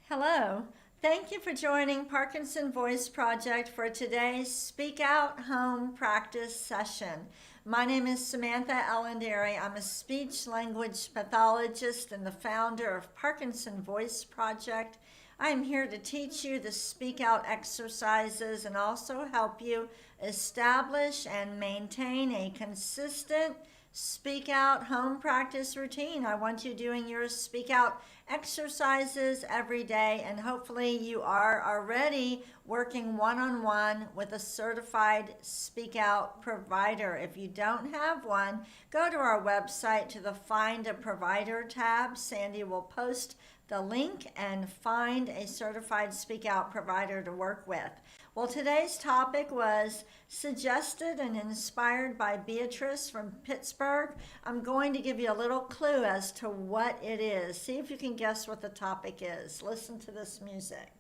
Hello. Thank you for joining Parkinson Voice Project for today's Speak Out Home Practice session. My name is Samantha. I'm a speech language pathologist and the founder of Parkinson Voice Project. I am here to teach you the speak out exercises and also help you establish and maintain a consistent speak out home practice routine. I want you doing your speak out exercises every day, and hopefully you are already working one-on-one with a certified speak out provider. If you don't have one, go to our website to the Find a Provider tab. Sandy will post the link and find a certified speak out provider to work with. Well, today's topic was suggested and inspired by Beatrice from Pittsburgh. I'm going to give you a little clue as to what it is. See if you can guess what the topic is. Listen to this music.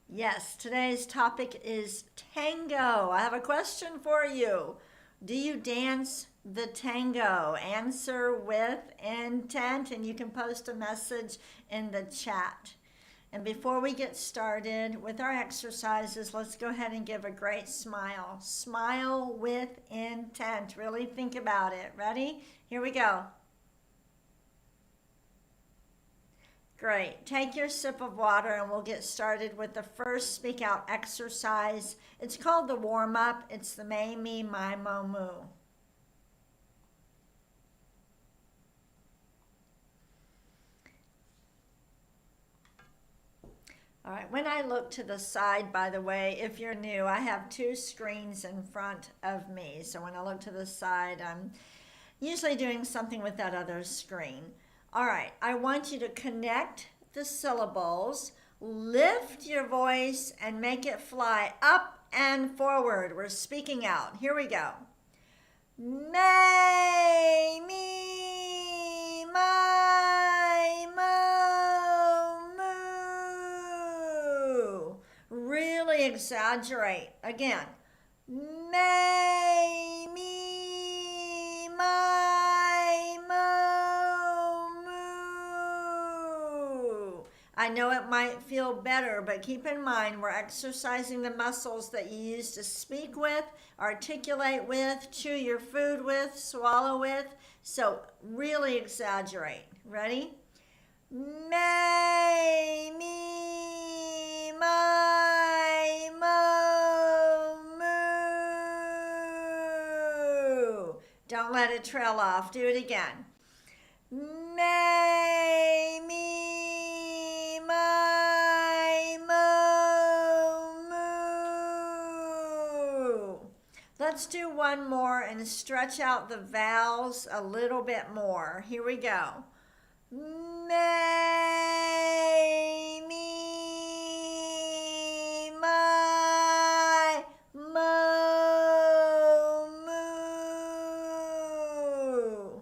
Yes, today's topic is tango. I have a question for you. Do you dance the tango? Answer with intent, and you can post a message in the chat. And before we get started with our exercises, let's go ahead and give a great smile. Smile with intent. Really think about it. Ready? Here we go. Great. Take your sip of water and we'll get started with the first speak out exercise. It's called the warm up. It's the may, me, my, mo, moo. All right, when I look to the side, by the way, if you're new, I have two screens in front of me. So when I look to the side, I'm usually doing something with that other screen. All right, I want you to connect the syllables, lift your voice, and make it fly up and forward. We're speaking out. Here we go. May, me, my, mo, moo. Really exaggerate. Again. May, me, my, I know it might feel better, but keep in mind we're exercising the muscles that you use to speak with, articulate with, chew your food with, swallow with. So really exaggerate. Ready? May, me, my, mo, moo. Don't let it trail off. Do it again. May, me, let's do one more and stretch out the vowels a little bit more. Here we go. May, me, my, mo, moo.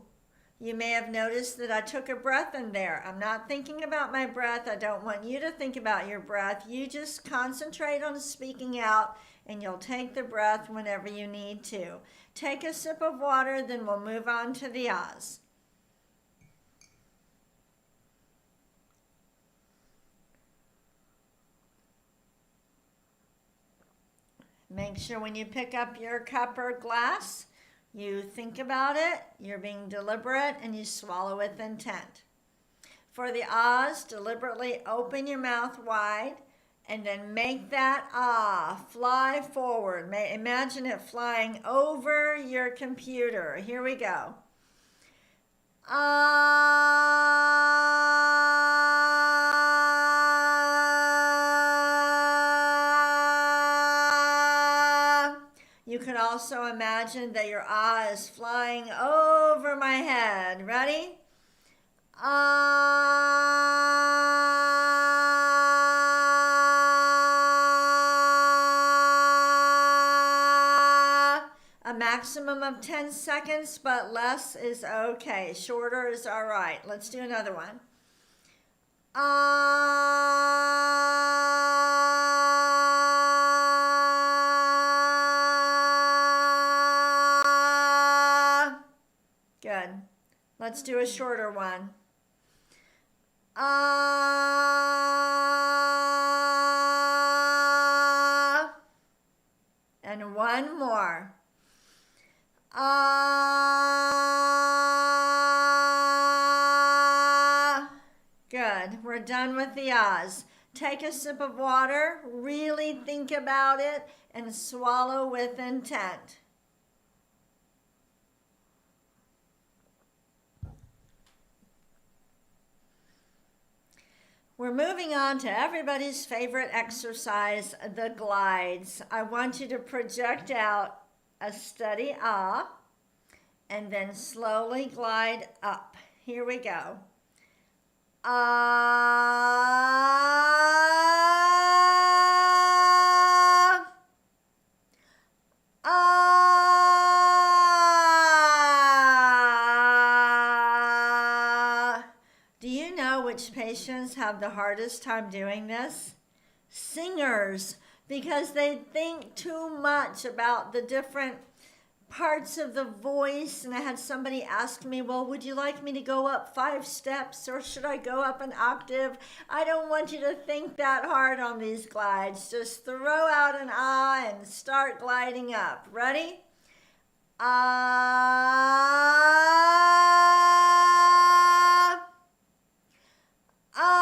You may have noticed that I took a breath in there. I'm not thinking about my breath. I don't want you to think about your breath. You just concentrate on speaking out, and you'll take the breath whenever you need to. Take a sip of water, then we'll move on to the ahs. Make sure when you pick up your cup or glass, you think about it, you're being deliberate, and you swallow with intent. For the ahs, deliberately open your mouth wide, and then make that ah fly forward. Imagine it flying over your computer. Here we go. Ah. You could also imagine that your ah is flying over my head. Ready? A maximum of 10 seconds, but less is okay. Shorter is all right. Let's do another one. Good. Let's do a shorter one. And one more. Good. We're done with the ahs. Take a sip of water, really think about it, and swallow with intent. We're moving on to everybody's favorite exercise, the glides. I want you to project out a steady ah, and then slowly glide up. Here we go. Ah, ah. Do you know which patients have the hardest time doing this? Singers, because they think too much about the different parts of the voice. And I had somebody ask me, well, would you like me to go up 5 steps or should I go up an octave? I don't want you to think that hard on these glides. Just throw out an ah and start gliding up. Ready? Ah, ah.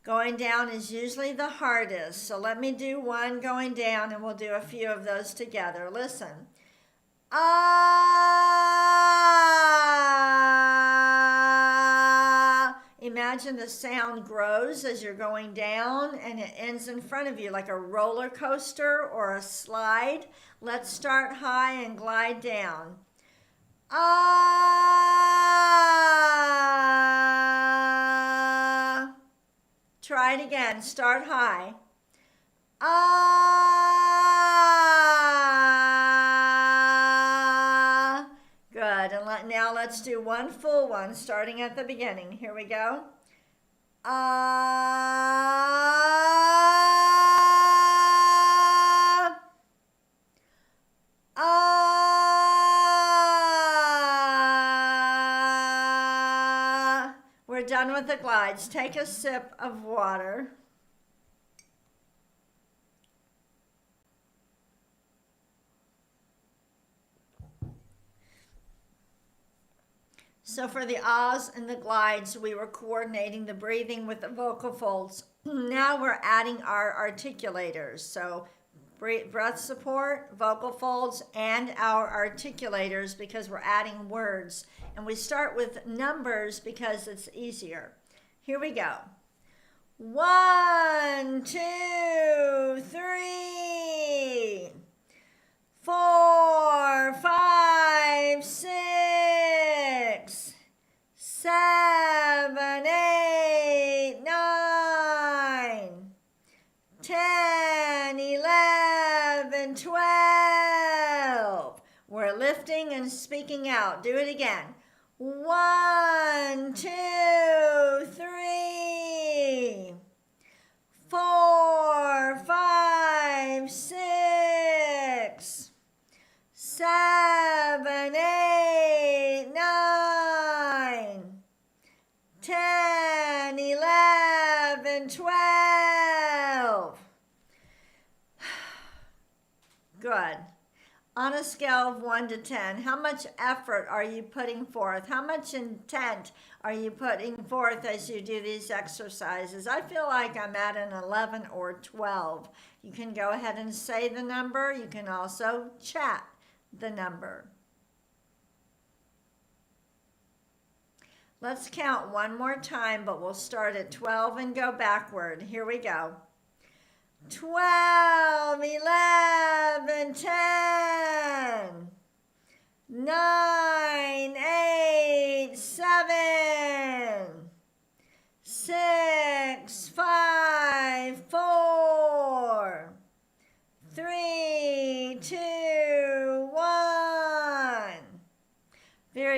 Going down is usually the hardest, so let me do one going down and we'll do a few of those together. Listen. Ah. Imagine the sound grows as you're going down and it ends in front of you like a roller coaster or a slide. Let's start high and glide down. Ah. Try it again. Start high. Ah. Good. And now let's do one full one starting at the beginning. Here we go. Ah. Ah. We're done with the glides. Take a sip of water. So for the ahs and the glides, we were coordinating the breathing with the vocal folds. Now we're adding our articulators. So breath support, vocal folds, and our articulators because we're adding words. And we start with numbers because it's easier. Here we go. 1, 2, 3, 4, 5, 6, 7, 8, 9, 10, 11, 12. We're lifting and speaking out. Do it again. 1, 2, 3, 4, 5, 6, 7, 8, 9, 10, 11, 12. Good. On a scale of 1 to 10, how much effort are you putting forth? How much intent are you putting forth as you do these exercises? I feel like I'm at an 11 or 12. You can go ahead and say the number. You can also chat the number. Let's count one more time, but we'll start at 12 and go backward. Here we go. 12, 11, 10, 9, 8, 7, 6, 5, 4,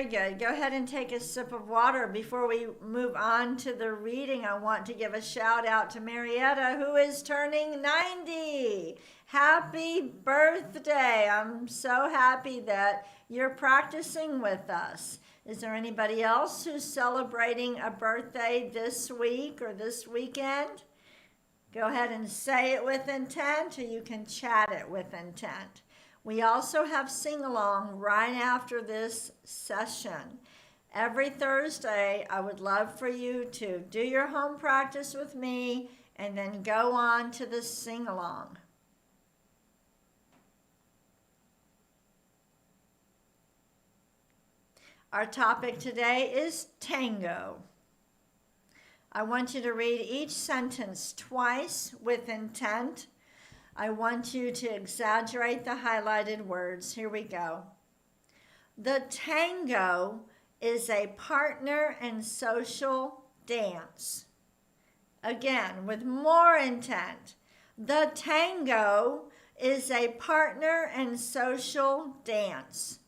very good. Go ahead and take a sip of water. Before we move on to the reading, I want to give a shout out to Marietta, who is turning 90. Happy birthday. I'm so happy that you're practicing with us. Is there anybody else who's celebrating a birthday this week or this weekend? Go ahead and say it with intent, or you can chat it with intent. We also have sing-along right after this session. Every Thursday, I would love for you to do your home practice with me and then go on to the sing-along. Our topic today is tango. I want you to read each sentence twice with intent. I want you to exaggerate the highlighted words. Here we go. The tango is a partner and social dance. Again, with more intent. The tango is a partner and social dance.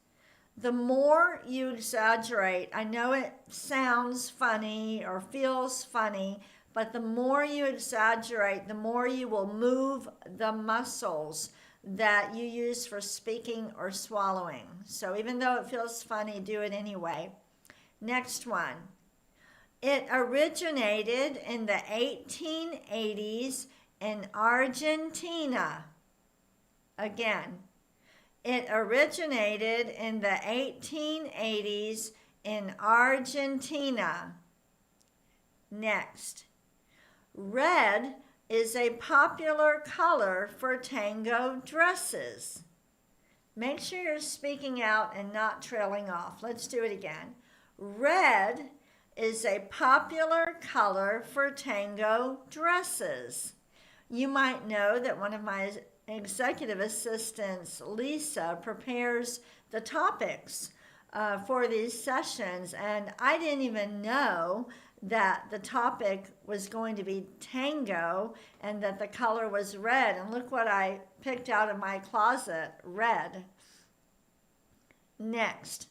The more you exaggerate, I know it sounds funny or feels funny, but the more you exaggerate, the more you will move the muscles that you use for speaking or swallowing. So even though it feels funny, do it anyway. Next one. It originated in the 1880s in Argentina. Again, it originated in the 1880s in Argentina. Next. Red is a popular color for tango dresses. Make sure you're speaking out and not trailing off. Let's do it again. Red is a popular color for tango dresses. You might know that one of my executive assistants, Lisa, prepares the topics for these sessions, and I didn't even know that the topic was going to be tango and that the color was red. And look what I picked out of my closet, red. Next,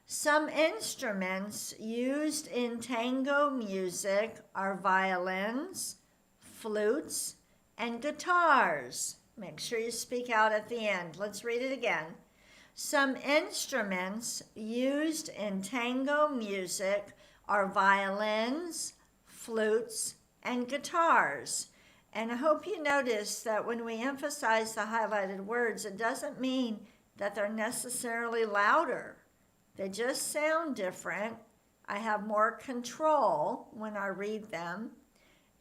some instruments used in tango music are violins, flutes, and guitars. Make sure you speak out at the end. Let's read it again. Some instruments used in tango music are violins, flutes, and guitars. And I hope you notice that when we emphasize the highlighted words, it doesn't mean that they're necessarily louder. They just sound different. I have more control when I read them.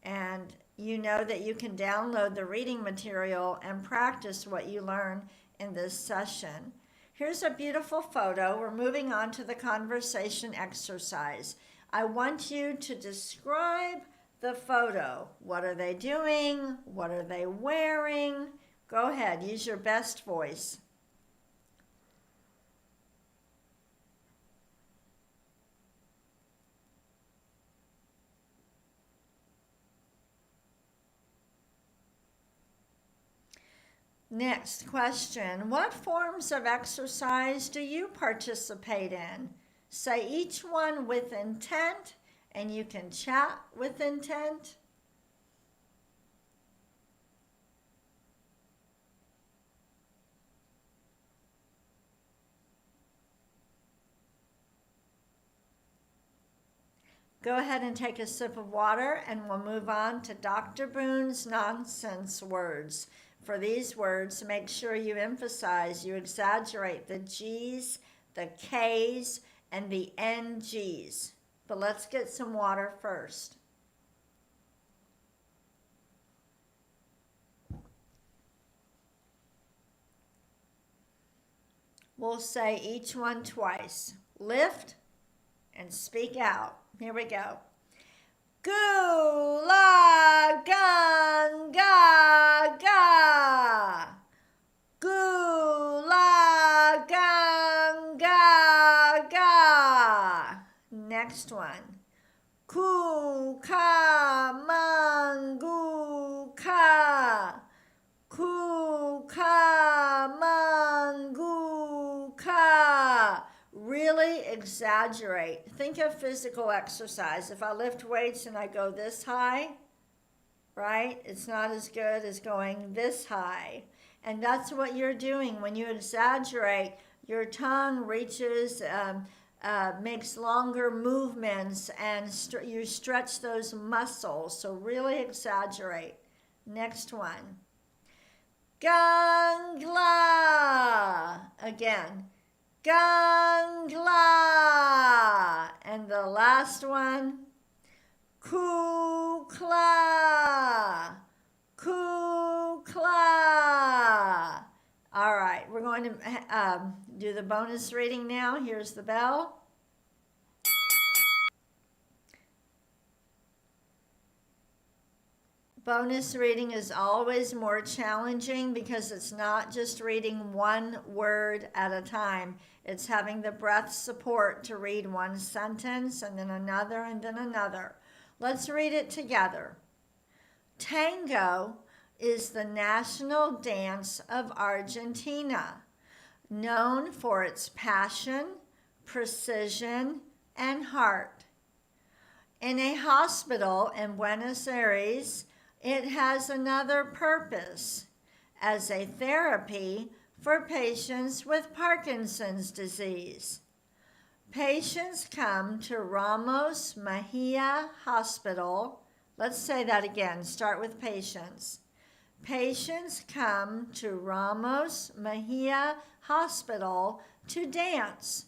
And you know that you can download the reading material and practice what you learn in this session. Here's a beautiful photo. We're moving on to the conversation exercise. I want you to describe the photo. What are they doing? What are they wearing? Go ahead, use your best voice. Next question. What forms of exercise do you participate in? Say each one with intent, and you can chat with intent. Go ahead and take a sip of water, and we'll move on to Dr. Boone's nonsense words. For these words, make sure you emphasize, you exaggerate the G's, the K's, and the NG's. But let's get some water first. We'll say each one twice. Lift and speak out. Here we go. Gula ganga ga. Gula ganga ga. Next one. Kuka mangu ka. Kuka mangu ka. Really exaggerate. Think of physical exercise. If I lift weights and I go this high, right? It's not as good as going this high. And that's what you're doing. When you exaggerate, your tongue reaches, makes longer movements, and you stretch those muscles. So really exaggerate. Next one. Gangla. Again. Gangla. And the last one. Kukla. Kukla. All right, we're going to do the bonus reading now. Here's the bell. Bonus reading is always more challenging because it's not just reading one word at a time. It's having the breath support to read one sentence and then another and then another. Let's read it together. Tango is the national dance of Argentina, known for its passion, precision, and heart. In a hospital in Buenos Aires, it has another purpose as a therapy for patients with Parkinson's disease. Patients come to Ramos Mejia Hospital. Let's say that again. Start with patients. Patients come to Ramos Mejia Hospital to dance,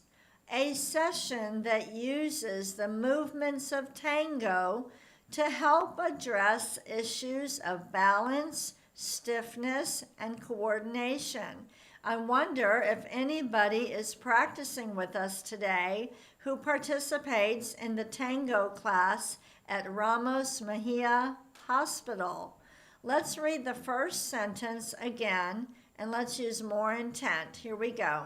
a session that uses the movements of tango to help address issues of balance, stiffness, and coordination. I wonder if anybody is practicing with us today who participates in the tango class at Ramos Mejia Hospital. Let's read the first sentence again and let's use more intent. Here we go.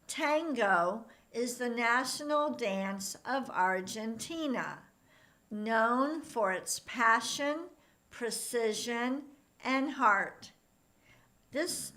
Tango is the national dance of Argentina, known for its passion, precision, and heart.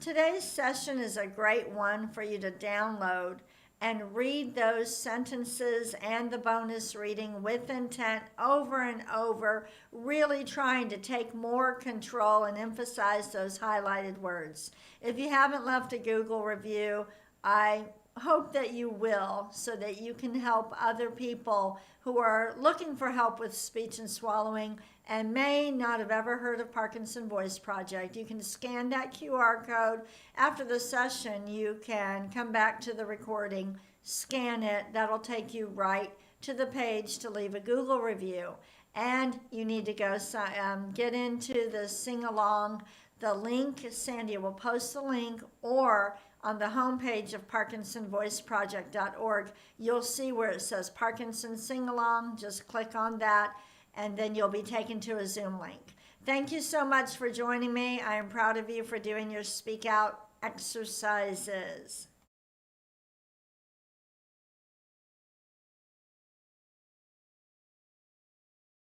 Today's session is a great one for you to download and read those sentences and the bonus reading with intent over and over, really trying to take more control and emphasize those highlighted words. If you haven't left a Google review, I hope that you will, so that you can help other people who are looking for help with speech and swallowing and may not have ever heard of Parkinson Voice Project. You can scan that QR code. After the session, you can come back to the recording, scan it. That'll take you right to the page to leave a Google review. And you need to go get into the sing-along. The link, Sandy will post the link, or on the homepage of ParkinsonVoiceProject.org, you'll see where it says Parkinson Sing-Along. Just click on that, and then you'll be taken to a Zoom link. Thank you so much for joining me. I am proud of you for doing your Speak Out exercises.